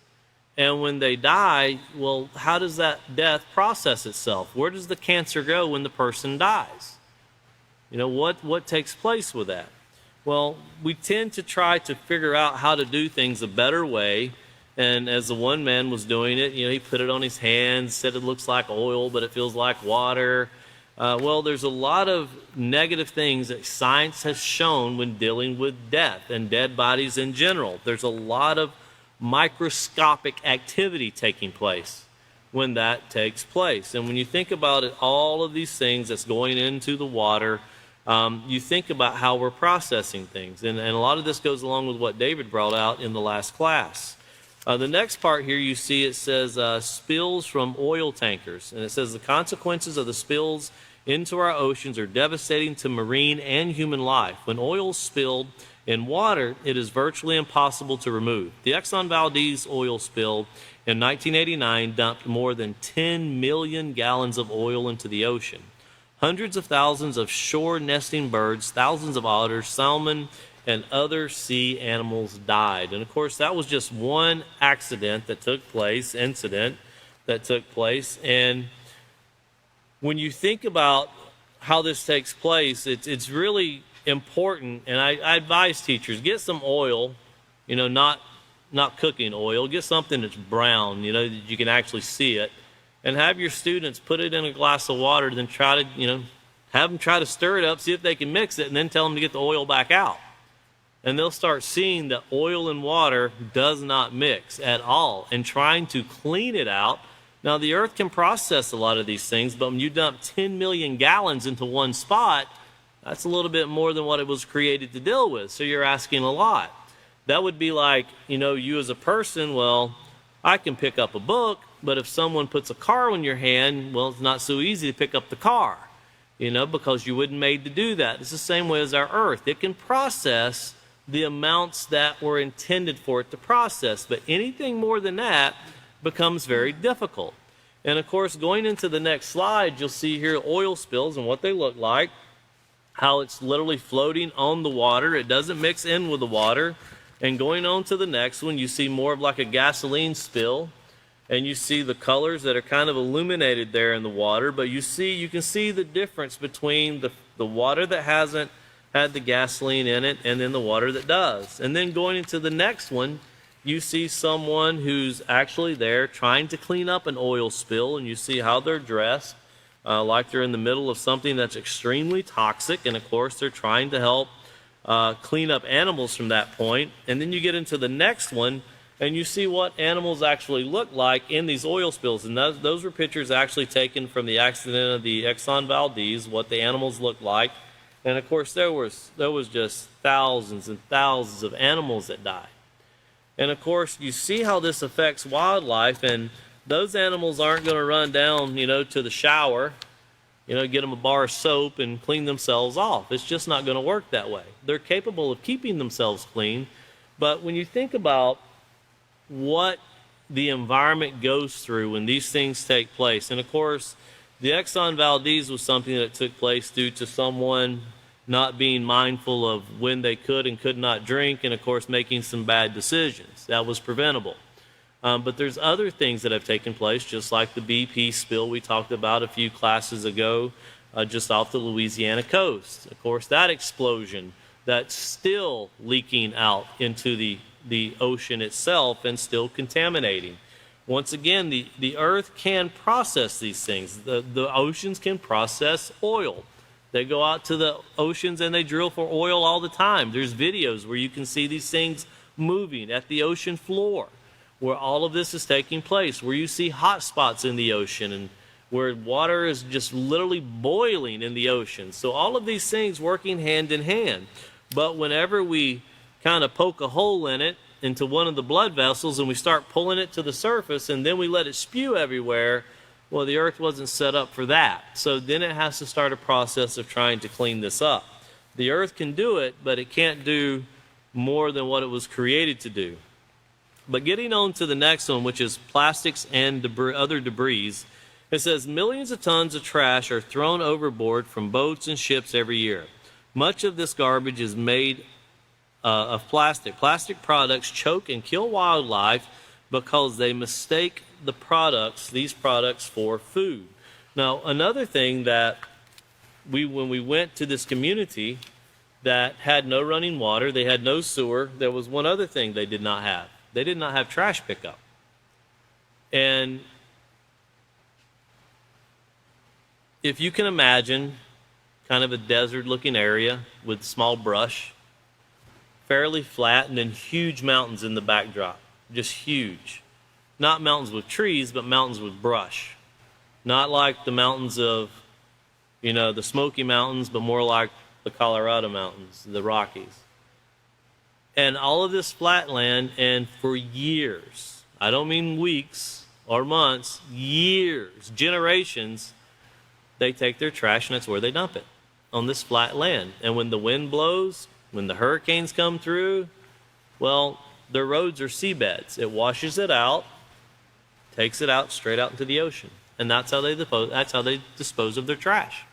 And when they die, well, how does that death process itself? Where does the cancer go when the person dies? What takes place with that? Well, we tend to try to figure out how to do things a better way. And as the one man was doing it, he put it on his hands, said it looks like oil, but it feels like water. Well, there's a lot of negative things that science has shown when dealing with death and dead bodies in general. There's a lot of microscopic activity taking place when that takes place. And when you think about it, all of these things that's going into the water, you think about how we're processing things. And a lot of this goes along with what David brought out in the last class. The next part here, you see it says spills from oil tankers. And it says the consequences of the spills into our oceans are devastating to marine and human life. When oil is spilled in water, it is virtually impossible to remove. The Exxon Valdez oil spill in 1989 dumped more than 10 million gallons of oil into the ocean. Hundreds of thousands of shore nesting birds, thousands of otters, salmon, and other sea animals died. And of course, that was just one incident that took place. And when you think about how this takes place, it's really important. And I advise teachers, get some oil, not cooking oil. Get something that's brown, that you can actually see it. And have your students put it in a glass of water, then try to, have them try to stir it up, see if they can mix it, and then tell them to get the oil back out. And they'll start seeing that oil and water does not mix at all, and trying to clean it out. Now, the earth can process a lot of these things, but when you dump 10 million gallons into one spot, that's a little bit more than what it was created to deal with. So you're asking a lot. That would be like, you as a person, well, I can pick up a book, but if someone puts a car in your hand, well, it's not so easy to pick up the car, because you weren't made to do that. It's the same way as our earth. It can process the amounts that were intended for it to process, but anything more than that becomes very difficult. And of course, going into the next slide, you'll see here oil spills and what they look like, how it's literally floating on the water. It doesn't mix in with the water. And going on to the next one, you see more of like a gasoline spill, and you see the colors that are kind of illuminated there in the water, but you can see the difference between the water that hasn't had the gasoline in it and then the water that does. And then going into the next one, you see someone who's actually there trying to clean up an oil spill, and you see how they're dressed, like they're in the middle of something that's extremely toxic, and of course they're trying to help clean up animals from that point. And then you get into the next one, and you see what animals actually look like in these oil spills. And those were pictures actually taken from the accident of the Exxon Valdez, what the animals looked like. And of course, there was just thousands and thousands of animals that died. And of course, you see how this affects wildlife, and those animals aren't going to run down, to the shower, get them a bar of soap and clean themselves off. It's just not going to work that way. They're capable of keeping themselves clean, but when you think about what the environment goes through when these things take place, and of course, The Exxon Valdez was something that took place due to someone not being mindful of when they could and could not drink, and of course making some bad decisions. That was preventable. But there's other things that have taken place, just like the BP spill we talked about a few classes ago, just off the Louisiana coast. Of course, that explosion that's still leaking out into the ocean itself and still contaminating. Once again, the earth can process these things. The oceans can process oil. They go out to the oceans and they drill for oil all the time. There's videos where you can see these things moving at the ocean floor, where all of this is taking place, where you see hot spots in the ocean and where water is just literally boiling in the ocean. So all of these things working hand in hand. But whenever we kind of poke a hole in it, into one of the blood vessels, and we start pulling it to the surface, and then we let it spew everywhere, well, the earth wasn't set up for that. So then it has to start a process of trying to clean this up. The earth can do it, but it can't do more than what it was created to do. But getting on to the next one, which is plastics and other debris, it says millions of tons of trash are thrown overboard from boats and ships every year. Much of this garbage is made of plastic. Plastic products choke and kill wildlife because they mistake these products for food. Now, another thing that when we went to this community that had no running water, they had no sewer, there was one other thing they did not have. They did not have trash pickup. And if you can imagine kind of a desert-looking area with small brush, fairly flat, and then huge mountains in the backdrop, just huge. Not mountains with trees, but mountains with brush. Not like the mountains of, the Smoky Mountains, but more like the Colorado Mountains, the Rockies. And all of this flat land, and for years, I don't mean weeks or months, years, generations, they take their trash and that's where they dump it, on this flat land. And when the wind blows, when the hurricanes come through, well, their roads are seabeds. It washes it out, takes it out straight out into the ocean. And that's how they dispose of their trash.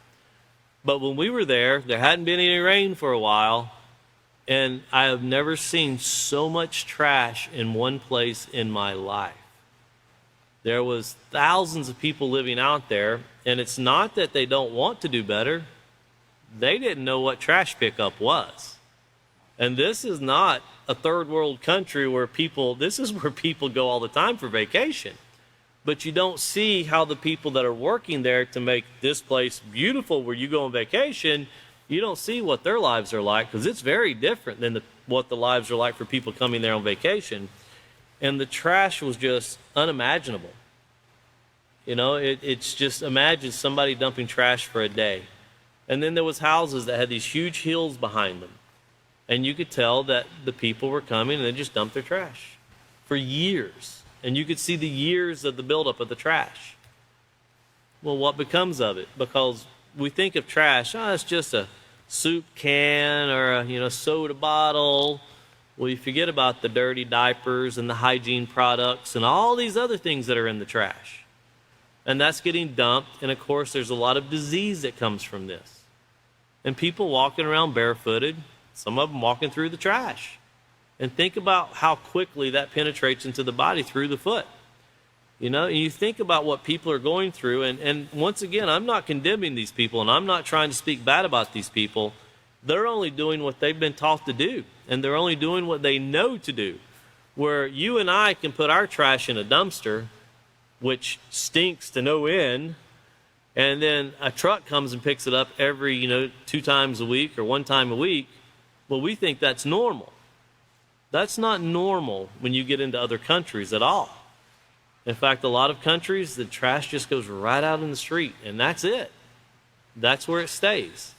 But when we were there hadn't been any rain for a while, and I have never seen so much trash in one place in my life. There was thousands of people living out there, and it's not that they don't want to do better. They didn't know what trash pickup was. And this is not a third world country this is where people go all the time for vacation. But you don't see how the people that are working there to make this place beautiful where you go on vacation, you don't see what their lives are like, because it's very different than what the lives are like for people coming there on vacation. And the trash was just unimaginable. It's just, imagine somebody dumping trash for a day. And then there was houses that had these huge hills behind them. And you could tell that the people were coming and they just dumped their trash for years. And you could see the years of the buildup of the trash. Well, what becomes of it? Because we think of trash, it's just a soup can or a soda bottle. Well, you forget about the dirty diapers and the hygiene products and all these other things that are in the trash. And that's getting dumped. And of course, there's a lot of disease that comes from this. And people walking around barefooted, some of them walking through the trash. And think about how quickly that penetrates into the body through the foot. And you think about what people are going through. And once again, I'm not condemning these people, and I'm not trying to speak bad about these people. They're only doing what they've been taught to do. And they're only doing what they know to do. Where you and I can put our trash in a dumpster, which stinks to no end, and then a truck comes and picks it up every, 2 times a week or 1 time a week. Well, we think that's normal. That's not normal when you get into other countries at all. In fact, a lot of countries, the trash just goes right out in the street, and that's it. That's where it stays.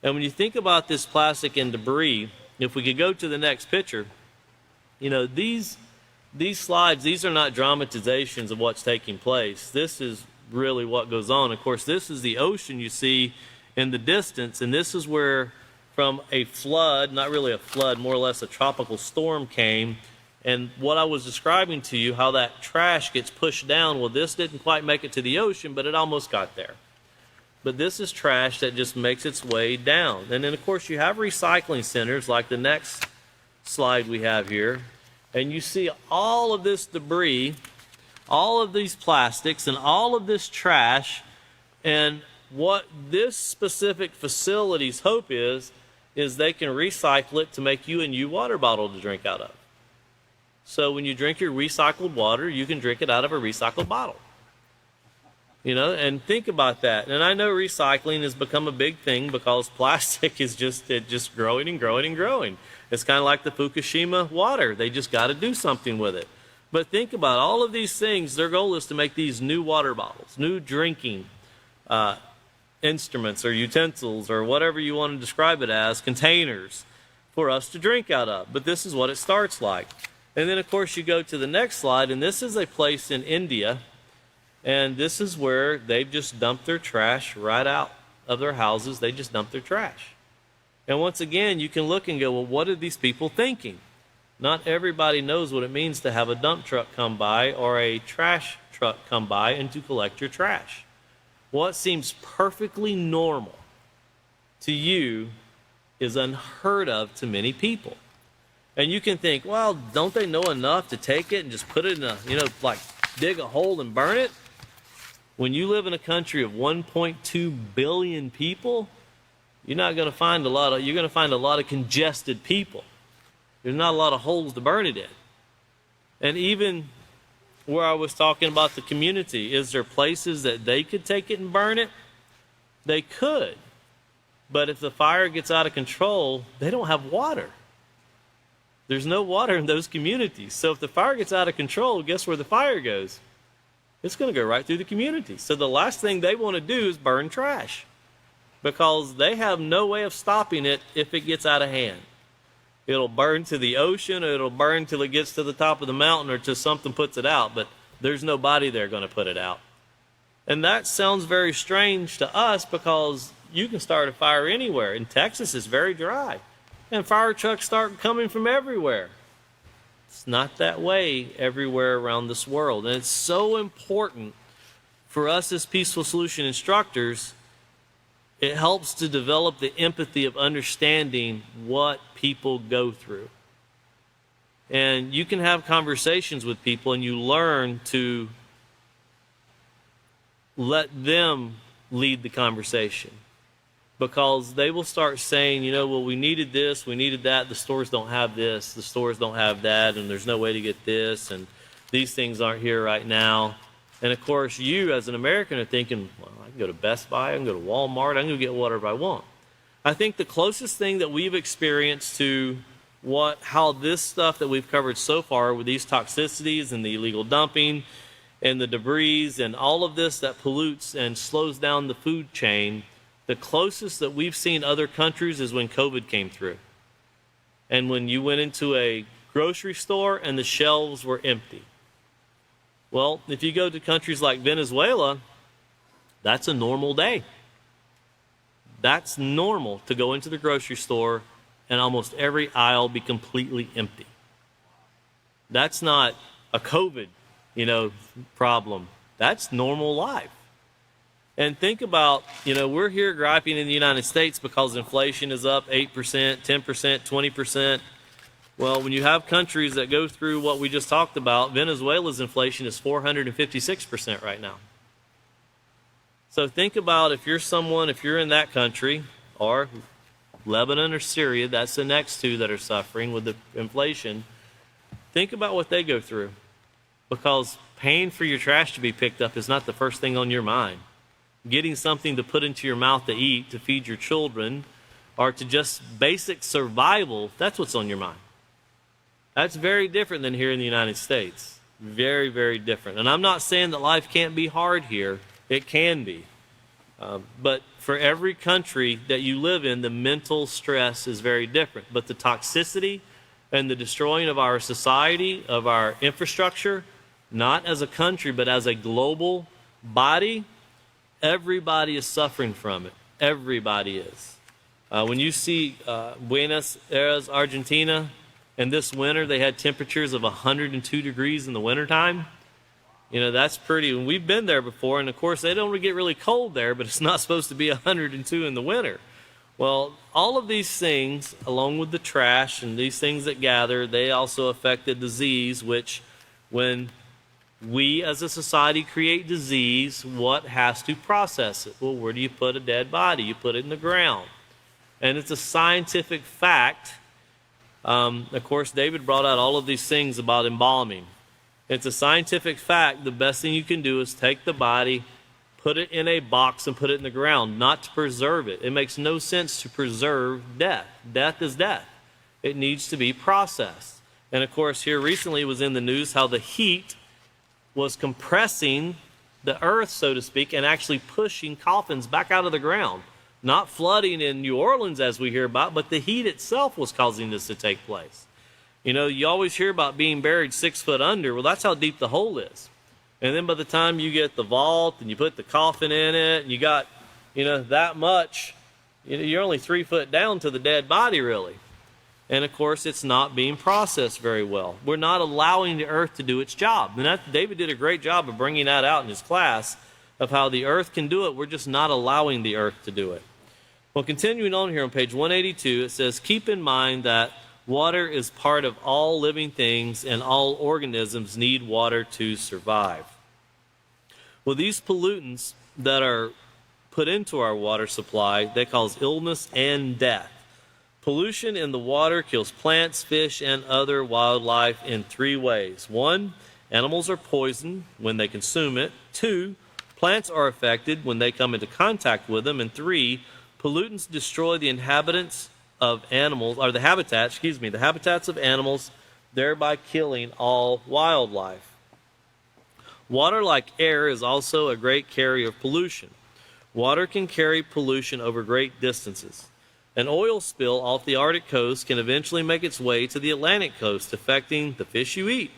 And when you think about this plastic and debris, if we could go to the next picture, these slides, these are not dramatizations of what's taking place. This is really what goes on. Of course, this is the ocean you see in the distance, and this is where from a flood, not really a flood, more or less a tropical storm came And what I was describing to you, how that trash gets pushed down, well, this didn't quite make it to the ocean, but it almost got there. But this is trash that just makes its way down. And then, of course, you have recycling centers like the next slide we have here. And you see all of this debris, all of these plastics, and all of this trash. And what this specific facility's hope is they can recycle it to make you a new water bottle to drink out of. So when you drink your recycled water, you can drink it out of a recycled bottle. You know, and think about that. And I know recycling has become a big thing because plastic is just growing and growing and growing. It's kind of like the Fukushima water. They just got to do something with it. But think about all of these things. Their goal is to make these new water bottles, new drinking instruments or utensils or whatever you want to describe it as, containers for us to drink out of. But this is what it starts like. And then, of course, you go to the next slide, and this is a place in India. And this is where they've just dumped their trash right out of their houses. They just dumped their trash. And once again, you can look and go, well, what are these people thinking? Not everybody knows what it means to have a dump truck come by or a trash truck come by and to collect your trash. What seems perfectly normal to you is unheard of to many people. And you can think, well, don't they know enough to take it and just put it in a, like dig a hole and burn it? When you live in a country of 1.2 billion people, you're going to find a lot of congested people. There's not a lot of holes to burn it in. And even where I was talking about the community, is there places that they could take it and burn it? They could. But if the fire gets out of control, they don't have water. There's no water in those communities. So if the fire gets out of control, guess where the fire goes? It's going to go right through the community. So the last thing they want to do is burn trash because they have no way of stopping it if it gets out of hand. It'll burn to the ocean, or it'll burn till it gets to the top of the mountain or till something puts it out, but there's nobody there going to put it out. And that sounds very strange to us because you can start a fire anywhere. In Texas, it's very dry, and fire trucks start coming from everywhere. It's not that way everywhere around this world. And it's so important for us as Peaceful Solution instructors. It helps to develop the empathy of understanding what people go through. And you can have conversations with people and you learn to let them lead the conversation. Because they will start saying, well, we needed this, we needed that, the stores don't have this, the stores don't have that, and there's no way to get this, and these things aren't here right now. And of course, you as an American are thinking, well, I can go to Best Buy, I can go to Walmart, I can go get whatever I want. I think the closest thing that we've experienced to how this stuff that we've covered so far with these toxicities and the illegal dumping and the debris and all of this that pollutes and slows down the food chain, the closest that we've seen other countries is when COVID came through. And when you went into a grocery store and the shelves were empty. Well, if you go to countries like Venezuela, that's a normal day. That's normal to go into the grocery store and almost every aisle be completely empty. That's not a COVID, problem. That's normal life. And think about, we're here griping in the United States because inflation is up 8%, 10%, 20%. Well, when you have countries that go through what we just talked about, Venezuela's inflation is 456% right now. So think about if you're in that country, or Lebanon or Syria, that's the next two that are suffering with the inflation. Think about what they go through. Because paying for your trash to be picked up is not the first thing on your mind. Getting something to put into your mouth to eat, to feed your children, or to just basic survival, that's what's on your mind. That's very different than here in the United States. Very, very different. And I'm not saying that life can't be hard here. It can be. But for every country that you live in, the mental stress is very different. But the toxicity and the destroying of our society, of our infrastructure, not as a country, but as a global body, everybody is suffering from it. Everybody is. When you see Buenos Aires, Argentina, And this winter, they had temperatures of 102 degrees in the wintertime. You know, that's pretty. And we've been there before, and of course, they don't get really cold there, but it's not supposed to be 102 in the winter. Well, all of these things, along with the trash and these things that gather, they also affect the disease, which when we as a society create disease, what has to process it? Well, where do you put a dead body? You put it in the ground. And it's a scientific fact. Of course, David brought out all of these things about embalming. It's a scientific fact. The best thing you can do is take the body, put it in a box, and put it in the ground, not to preserve it. It makes no sense to preserve death. Death is death. It needs to be processed. And of course, here recently it was in the news how the heat was compressing the earth, so to speak, and actually pushing coffins back out of the ground. Not flooding in New Orleans as we hear about, but the heat itself was causing this to take place. You know, you always hear about being buried 6 foot under. Well, that's how deep the hole is. And then by the time you get the vault and you put the coffin in it and you got, you know, that much, you know, you're only 3 foot down to the dead body, really. And of course, it's not being processed very well. We're not allowing the earth to do its job. And David did a great job of bringing that out in his class of how the earth can do it. We're just not allowing the earth to do it. Well, continuing on here on page 182, it says, keep in mind that water is part of all living things and all organisms need water to survive. Well, these pollutants that are put into our water supply, they cause illness and death. Pollution in the water kills plants, fish, and other wildlife in 3 ways. 1, animals are poisoned when they consume it. 2, plants are affected when they come into contact with them. And 3, pollutants destroy the inhabitants of animals, or the habitats of animals, thereby killing all wildlife. Water, like air, is also a great carrier of pollution. Water can carry pollution over great distances. An oil spill off the Arctic coast can eventually make its way to the Atlantic coast, affecting the fish you eat.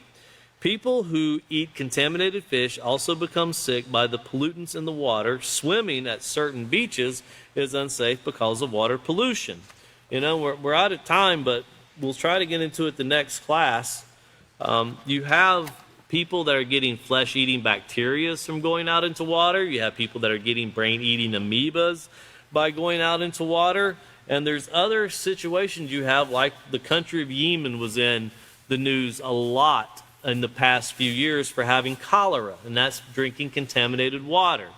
People who eat contaminated fish also become sick by the pollutants in the water. Swimming at certain beaches is unsafe because of water pollution. You know, we're out of time, but we'll try to get into it the next class. You have people that are getting flesh-eating bacteria from going out into water. You have people that are getting brain-eating amoebas by going out into water. And there's other situations you have, like the country of Yemen was in the news a lot in the past few years for having cholera, and that's drinking contaminated water.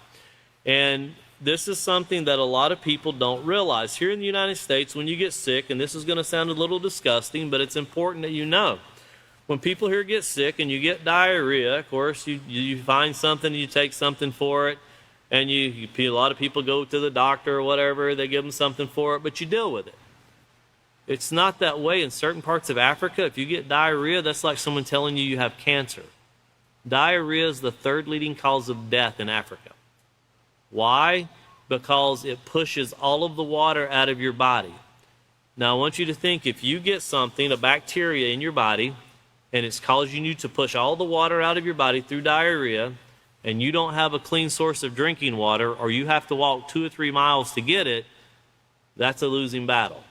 And this is something that a lot of people don't realize. Here in the United States, when you get sick, and this is going to sound a little disgusting, but it's important that you know. When people here get sick and you get diarrhea, of course, you find something, you take something for it, and a lot of people go to the doctor or whatever, they give them something for it, but you deal with it. It's not that way in certain parts of Africa. If you get diarrhea, that's like someone telling you have cancer. Diarrhea is the 3rd leading cause of death in Africa. Why? Because it pushes all of the water out of your body. Now, I want you to think, if you get something, a bacteria in your body, and it's causing you to push all the water out of your body through diarrhea, and you don't have a clean source of drinking water, or you have to walk 2 or 3 miles to get it, that's a losing battle.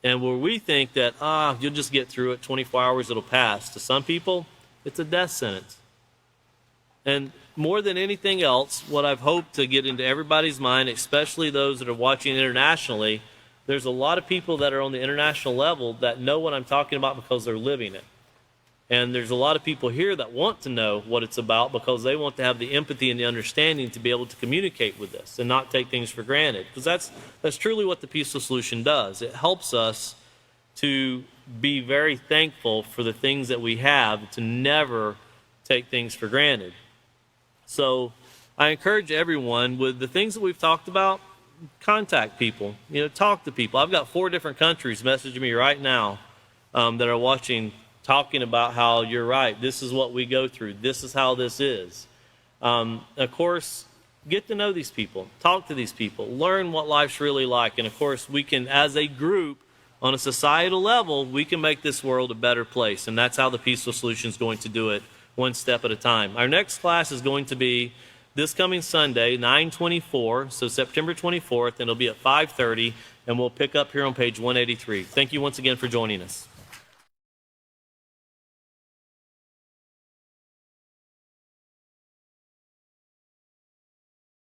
And where we think that, you'll just get through it, 24 hours, it'll pass. To some people, it's a death sentence. And more than anything else, what I've hoped to get into everybody's mind, especially those that are watching internationally, there's a lot of people that are on the international level that know what I'm talking about because they're living it. And there's a lot of people here that want to know what it's about because they want to have the empathy and the understanding to be able to communicate with this and not take things for granted. Because that's truly what the Peaceful Solution does. It helps us to be very thankful for the things that we have, to never take things for granted. So I encourage everyone, with the things that we've talked about, contact people, talk to people. I've got 4 different countries messaging me right now that are watching, talking about how you're right. This is what we go through. This is how this is. Of course, get to know these people. Talk to these people. Learn what life's really like. And of course, we can, as a group, on a societal level, we can make this world a better place. And that's how the Peaceful Solution is going to do it, one step at a time. Our next class is going to be this coming Sunday, 9/24, so September 24th, and it'll be at 5:30, and we'll pick up here on page 183. Thank you once again for joining us.